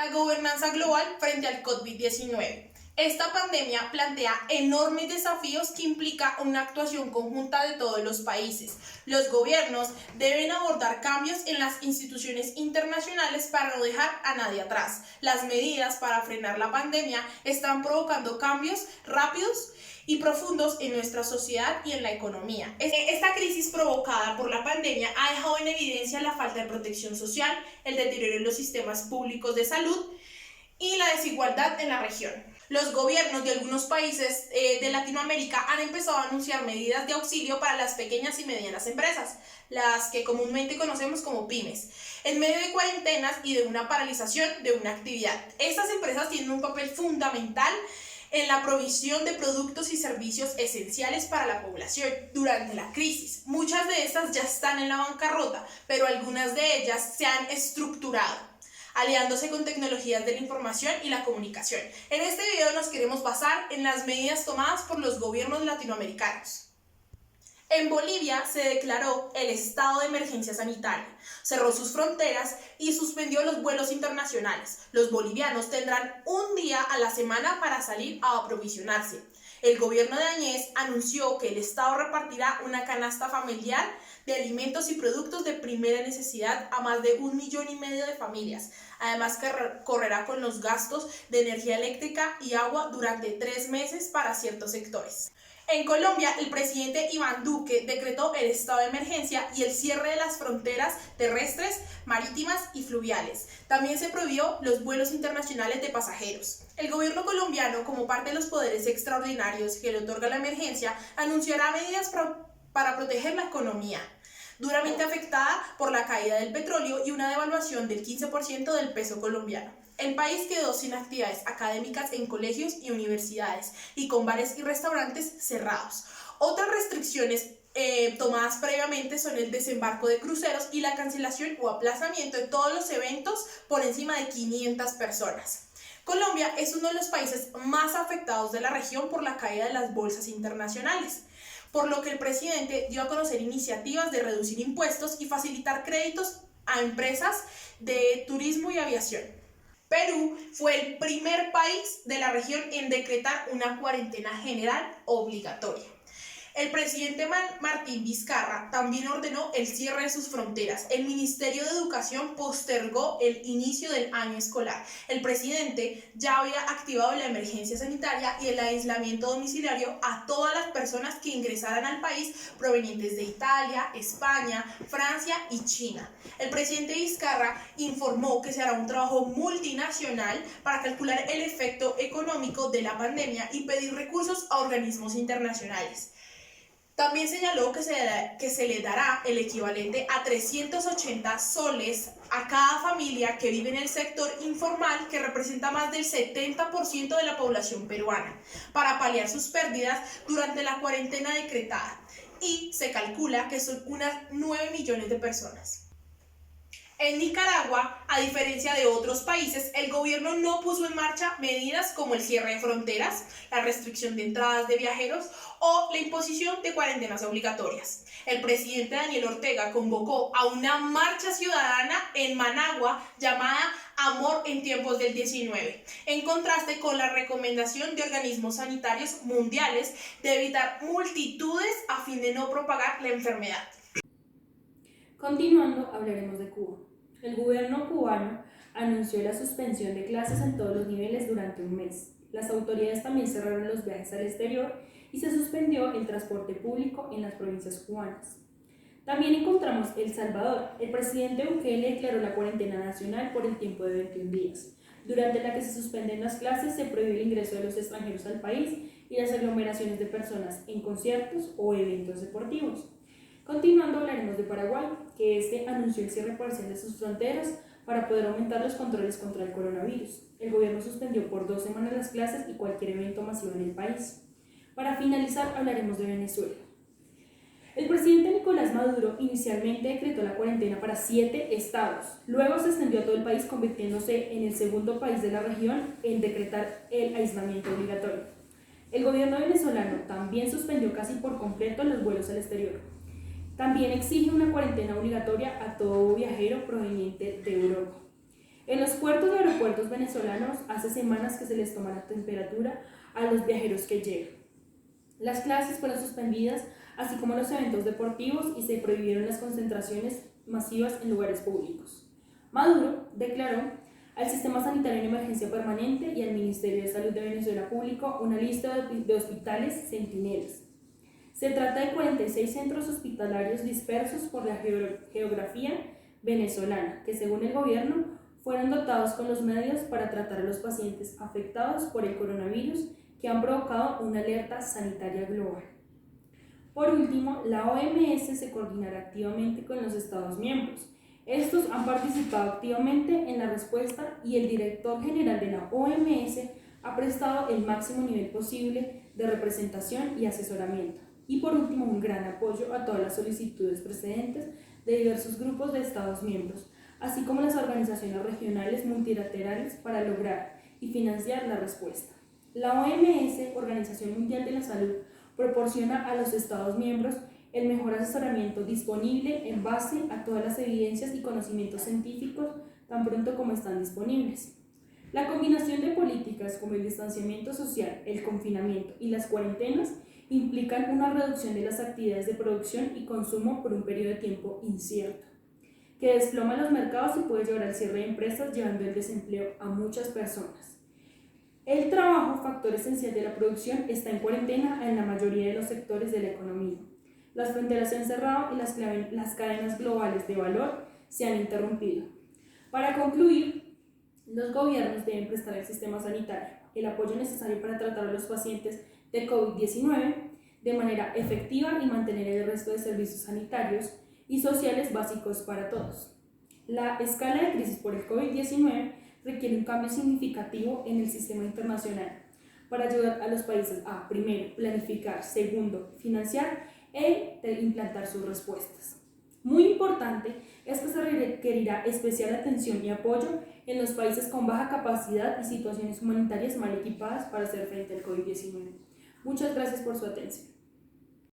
La gobernanza global frente al COVID-19. Esta pandemia plantea enormes desafíos que implica una actuación conjunta de todos los países. Los gobiernos deben abordar cambios en las instituciones internacionales para no dejar a nadie atrás. Las medidas para frenar la pandemia están provocando cambios rápidos y profundos en nuestra sociedad y en la economía. Esta crisis provocada por la pandemia ha dejado en evidencia la falta de protección social, el deterioro en los sistemas públicos de salud y la desigualdad en la región. Los gobiernos de algunos países de Latinoamérica han empezado a anunciar medidas de auxilio para las pequeñas y medianas empresas, las que comúnmente conocemos como pymes, en medio de cuarentenas y de una paralización de una actividad. Estas empresas tienen un papel fundamental en la provisión de productos y servicios esenciales para la población durante la crisis. Muchas de estas ya están en la bancarrota, pero algunas de ellas se han estructurado, aliándose con tecnologías de la información y la comunicación. En este video nos queremos basar en las medidas tomadas por los gobiernos latinoamericanos. En Bolivia se declaró el estado de emergencia sanitaria, cerró sus fronteras y suspendió los vuelos internacionales. Los bolivianos tendrán un día a la semana para salir a aprovisionarse. El gobierno de Áñez anunció que el Estado repartirá una canasta familiar de alimentos y productos de primera necesidad a más de 1,5 millones de familias. Además que correrá con los gastos de energía eléctrica y agua durante 3 meses para ciertos sectores. En Colombia, el presidente Iván Duque decretó el estado de emergencia y el cierre de las fronteras terrestres, marítimas y fluviales. También se prohibió los vuelos internacionales de pasajeros. El gobierno colombiano, como parte de los poderes extraordinarios que le otorga la emergencia, anunciará medidas para proteger la economía, duramente afectada por la caída del petróleo y una devaluación del 15% del peso colombiano. El país quedó sin actividades académicas en colegios y universidades y con bares y restaurantes cerrados. Otras restricciones tomadas previamente son el desembarco de cruceros y la cancelación o aplazamiento de todos los eventos por encima de 500 personas. Colombia es uno de los países más afectados de la región por la caída de las bolsas internacionales, por lo que el presidente dio a conocer iniciativas de reducir impuestos y facilitar créditos a empresas de turismo y aviación. Perú fue el primer país de la región en decretar una cuarentena general obligatoria. El presidente Martín Vizcarra también ordenó el cierre de sus fronteras. El Ministerio de Educación postergó el inicio del año escolar. El presidente ya había activado la emergencia sanitaria y el aislamiento domiciliario a todas las personas que ingresaran al país provenientes de Italia, España, Francia y China. El presidente Vizcarra informó que se hará un trabajo multinacional para calcular el efecto económico de la pandemia y pedir recursos a organismos internacionales. También señaló que se le dará el equivalente a 380 soles a cada familia que vive en el sector informal, que representa más del 70% de la población peruana, para paliar sus pérdidas durante la cuarentena decretada, y se calcula que son unas 9 millones de personas. En Nicaragua, a diferencia de otros países, el gobierno no puso en marcha medidas como el cierre de fronteras, la restricción de entradas de viajeros o la imposición de cuarentenas obligatorias. El presidente Daniel Ortega convocó a una marcha ciudadana en Managua llamada Amor en tiempos del 19, en contraste con la recomendación de organismos sanitarios mundiales de evitar multitudes a fin de no propagar la enfermedad. Continuando, hablaremos de Cuba. El gobierno cubano anunció la suspensión de clases en todos los niveles durante un mes. Las autoridades también cerraron los viajes al exterior y se suspendió el transporte público en las provincias cubanas. También encontramos El Salvador. El presidente Bukele declaró la cuarentena nacional por el tiempo de 21 días, durante la que se suspenden las clases, se prohíbe el ingreso de los extranjeros al país y las aglomeraciones de personas en conciertos o eventos deportivos. Continuando, hablaremos de Paraguay, que anunció el cierre parcial de sus fronteras para poder aumentar los controles contra el coronavirus. El gobierno suspendió por 2 semanas las clases y cualquier evento masivo en el país. Para finalizar, hablaremos de Venezuela. El presidente Nicolás Maduro inicialmente decretó la cuarentena para 7 estados. Luego se extendió a todo el país, convirtiéndose en el segundo país de la región en decretar el aislamiento obligatorio. El gobierno venezolano también suspendió casi por completo los vuelos al exterior. También exige una cuarentena obligatoria a todo viajero proveniente de Europa. En los puertos y aeropuertos aeropuertos venezolanos hace semanas que se les toma la temperatura a los viajeros que llegan. Las clases fueron suspendidas, así como los eventos deportivos, y se prohibieron las concentraciones masivas en lugares públicos. Maduro declaró al Sistema Sanitario en Emergencia Permanente y al Ministerio de Salud de Venezuela publicó una lista de hospitales centinelas. Se trata de 46 centros hospitalarios dispersos por la geografía venezolana, que según el gobierno fueron dotados con los medios para tratar a los pacientes afectados por el coronavirus que han provocado una alerta sanitaria global. Por último, la OMS se coordinará activamente con los Estados miembros. Estos han participado activamente en la respuesta y el director general de la OMS ha prestado el máximo nivel posible de representación y asesoramiento. Y por último, un gran apoyo a todas las solicitudes precedentes de diversos grupos de Estados miembros, así como las organizaciones regionales multilaterales para lograr y financiar la respuesta. La OMS, Organización Mundial de la Salud, proporciona a los Estados miembros el mejor asesoramiento disponible en base a todas las evidencias y conocimientos científicos tan pronto como están disponibles. La combinación de políticas como el distanciamiento social, el confinamiento y las cuarentenas implican una reducción de las actividades de producción y consumo por un periodo de tiempo incierto, que desploma los mercados y puede llevar al cierre de empresas, llevando el desempleo a muchas personas. El trabajo, factor esencial de la producción, está en cuarentena en la mayoría de los sectores de la economía. Las fronteras se han cerrado y las cadenas globales de valor se han interrumpido. Para concluir, los gobiernos deben prestar al sistema sanitario el apoyo necesario para tratar a los pacientes de COVID-19 de manera efectiva y mantener el resto de servicios sanitarios y sociales básicos para todos. La escala de crisis por el COVID-19 requiere un cambio significativo en el sistema internacional para ayudar a los países a, primero, planificar, segundo, financiar e implantar sus respuestas. Muy importante es que se requerirá especial atención y apoyo en los países con baja capacidad y situaciones humanitarias mal equipadas para hacer frente al COVID-19. Muchas gracias por su atención.